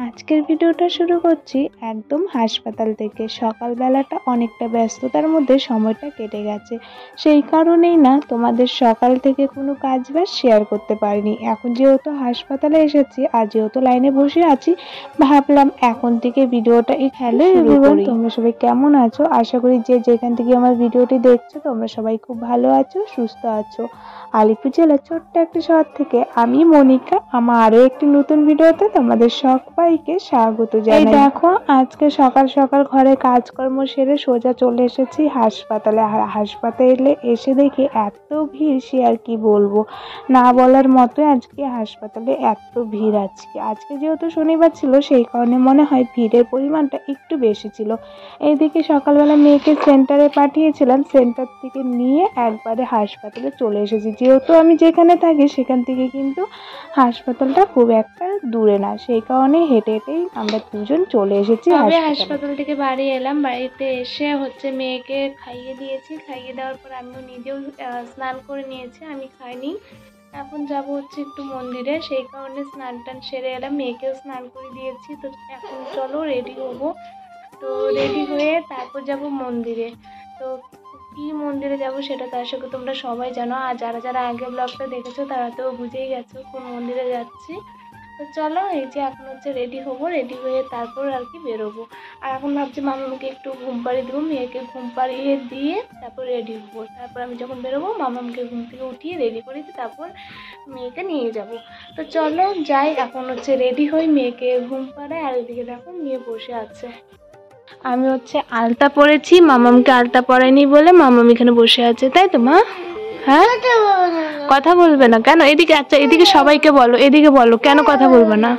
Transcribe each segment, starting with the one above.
আজকের ভিডিওটা শুরু করছি একদম হাসপাতাল থেকে। সকালবেলাটা অনেকটা ব্যস্ততার মধ্যে সময়টা কেটে গেছে, সেই কারণেই না তোমাদের সকাল থেকে কোনো কাজ বাজ শেয়ার করতে পারিনি। এখন যেহেতু হাসপাতালে এসেছি আর যেহেতু লাইনে বসে আছি, ভাবলাম এখন থেকে ভিডিওটা এখানে শুরু করি। তোমরা সবাই কেমন আছো? আশা করি যে যেখান থেকে আমার ভিডিওটি দেখছো তোমরা সবাই খুব ভালো আছো, সুস্থ আছো। আলিপুর জেলার ছোট্ট একটা শহর থেকে আমি মনিকা আমার আরো একটি নতুন ভিডিওতে তোমাদের সবাইকে স্বাগত জানাই। দেখো আজকে সকাল সকাল ঘরে কাজকর্ম সেরে সোজা চলে এসেছি হাসপাতালে। আর হাসপাতালে এসে দেখি এত ভিড়, সে আর কি বলবো, না বলার মতো। আজকে হাসপাতালে এত ভিড়। আজকে যেহেতু শনিবার ছিল সেই কারণে মনে হয় ভিড়ের পরিমাণটা একটু বেশি ছিল। এইদিকে সকালবেলা মেয়েকে সেন্টারে পাঠিয়েছিলাম, সেন্টার থেকে নিয়ে একবারে হাসপাতালে চলে এসেছি। যেহেতু আমি যেখানে থাকি সেখান থেকে কিন্তু হাসপাতালটা খুব একটা দূরে না, সেই কারণে হেঁটে হেঁটেই আমরা দুজন চলে এসেছি হাসপাতাল থেকে। বাড়ি এলাম, বাড়িতে এসে মেয়েকে খাইয়ে দিয়েছি। খাইয়ে দেওয়ার পর আমিও নিজেও স্নান করে নিয়েছি, আমি খাইনি। এখন যাব একটু মন্দিরে, সেই কারণে স্নান টান সেরে এলাম, মেয়েকেও স্নান করে দিয়েছি। তো এখন চলো রেডি হবো। তো রেডি হয়ে তারপর যাব মন্দিরে। তো কি মন্দিরে যাব সেটা তো আশা করি তোমরা সবাই জানো, আর যারা যারা আগে ব্লগটা দেখেছো তারা তো বুঝেই গেছো কোন মন্দিরে যাচ্ছি। তো চলো এই যে এখন রেডি হবো, রেডি হয়ে তারপর আর কি বেরোবো। আর এখন ভাবছি মামাকে একটু ঘুম পাড়িয়ে দেবো, মেয়েকে ঘুম পাড়িয়ে দিয়ে তারপর রেডি হবো। তারপর আমি যখন বেরোবো মামাকে ঘুম থেকে উঠিয়ে রেডি করে তারপর মেয়েকে নিয়ে যাব। তো চলো যাই, এখন রেডি হই, মেয়েকে ঘুম পাড়ায়। আর এদিকে দেখো মেয়ে বসে আছে। আমি আলতা পরেছি, মামামকে আলতা পরাইনি বলে মামাম এখানে বসে আছে, তাই তো মা? হ্যাঁ, কথা বলবে না কেন? এদিকে, আচ্ছা এদিকে সবাইকে বলো, এদিকে বলো কেন কথা বলবে না।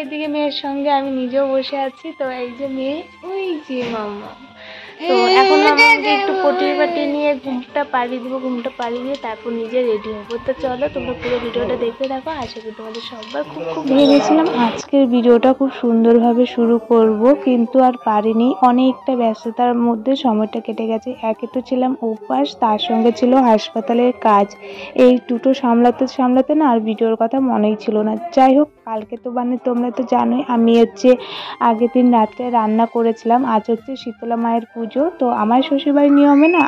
এদিকে মেয়ের সঙ্গে আমি নিজেও বসে আছি। তো এই যে মেয়ে, ওই যে মামা। তো এখন আমাকে একটু পটিয়ে পাটিয়ে নিয়ে ঘুমটা পাড়িয়ে দিব, ঘুমটা পাড়িয়ে দিয়ে তারপর নিজে রেডি হবো। তো চলো তোমরা পুরো ভিডিওটা দেখতে থাকো, আশা করি তোমাদের সবার খুব ভেবেছিলাম আজকের ভিডিওটা খুব সুন্দরভাবে শুরু করব, কিন্তু আর পারিনি। অনেকটা ব্যস্ততার মধ্যে সময়টা কেটে গেছে। একে তো ছিলাম উপবাস, তার সঙ্গে ছিল হাসপাতালের কাজ। এই দুটো সামলাতে সামলাতে না আর ভিডিওর কথা মনেই ছিল না। যাই হোক, কালকে তো তোমরা তো জানোই আমি আগের দিন রাত্রে রান্না করেছিলাম। আজ শীতলা মায়ের পুজো, তো আমার শ্বশুরবাড়ির নিয়মে না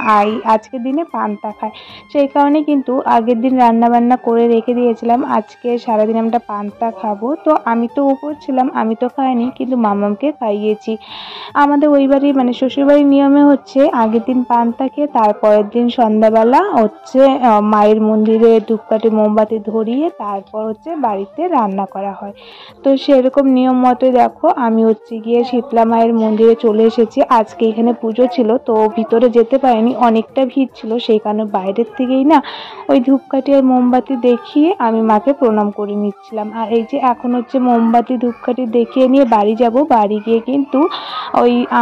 আজকের দিনে পান্তা খায়, সেই কারণে কিন্তু আগের দিন রান্না বান্না করে রেখে দিয়েছিলাম। আজকে সারাদিন আমরা পান্তা খাবো। তো আমি তো উপর ছিলাম, আমি তো খাইনি, কিন্তু মামামকে খাইয়েছি। আমাদের ওই বাড়ি মানে শ্বশুরবাড়ির নিয়মে আগের দিন পান্তা খেয়ে তারপরের দিন সন্ধ্যাবেলা মায়ের মন্দিরে ধূপকাঠি মোমবাতি ধরিয়ে তারপর বাড়িতে রান্না করা হয়। তো সেরকম নিয়ম মতো দেখো আমি গিয়ে শীতলা মায়ের মন্দিরে চলে এসেছি। আজকে এখানে পুজো ছিল, তো ভিতরে যেতে পারিনি, অনেকটা ভিড় ছিল, সেই কারণে বাইরের থেকেই না ওই ধূপকাঠি আর মোমবাতি দেখিয়ে আমি মাকে প্রণাম করে নিচ্ছিলাম। আর এই যে এখন মোমবাতি ধূপকাঠি দেখিয়ে নিয়ে বাড়ি যাব। বাড়ি গিয়ে কিন্তু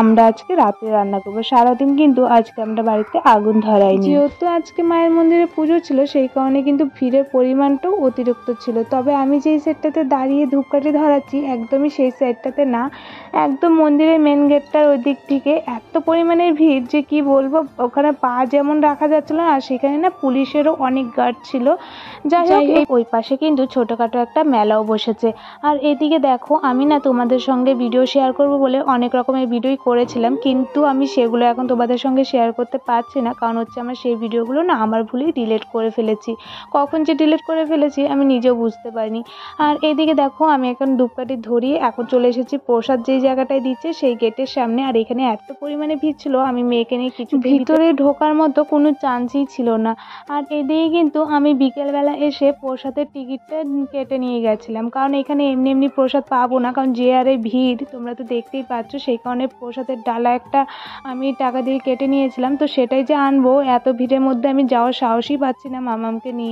আমরা আজকে রাতে রান্না করবো। সারাদিন কিন্তু আজকে আমরা বাড়িতে আগুন ধরাইনি, যেহেতু আজকে মায়ের মন্দিরে পুজো ছিল, সেই কারণে কিন্তু ভিড়ের পরিমাণটাও অতিরিক্ত ছিল। তবে আমি যেই সেটটাতে দাঁড়িয়ে ধূপকাঠি ধরাচ্ছি একদমই সেই সাইডটাতে না, একদম মন্দিরের মেন গেটটার ওই দিক থেকে এত পরিমাণের ভিড় যে কি বলবো, ওখানে পা যেমন রাখা যাচ্ছিল না, আর সেখানে না পুলিশেরও অনেক গার্ড ছিল। যাই হোক, ওই পাশে কিন্তু ছোটোখাটো একটা মেলাও বসেছে। আর এদিকে দেখো আমি না তোমাদের সঙ্গে ভিডিও শেয়ার করব বলে অনেক রকমের ভিডিওই করেছিলাম, কিন্তু আমি সেগুলো এখন তোমাদের সঙ্গে শেয়ার করতে পারছি না, কারণ আমার সেই ভিডিওগুলো না আমার ভুলেই ডিলিট করে ফেলেছি। কখন যে ডিলিট করে ফেলেছি আমি নিজেও বুঝতে পারিনি। আর এদিকে দেখো আমি এখন ধূপকাঠি ধরিয়ে এখন চলে এসেছি প্রসাদ যেই জায়গাটায় দিচ্ছে সেই গেটের সামনে। আর এখানে এত পরিমাণে ভিড় ছিল, আমি মেয়েকে নিয়ে কিছু ভিতরে ঢোকার মতো কোনো চান্সই ছিল না। আর এদিকে কিন্তু আমি বিকেলবেলা এসে প্রসাদের টিকিটটা কেটে নিয়ে গেছিলাম, কারণ এখানে এমনি এমনি প্রসাদ পাবো না, কারণ যে আরে ভিড় তোমরা তো দেখতেই পাচ্ছ, সেই কারণে প্রসাদের ডালা একটা আমি টাকা দিয়ে কেটে নিয়েছিলাম। তো সেটাই যে আনবো, এত ভিড়ের মধ্যে আমি যাওয়ার সাহসই পাচ্ছি না মামামকে নিয়ে।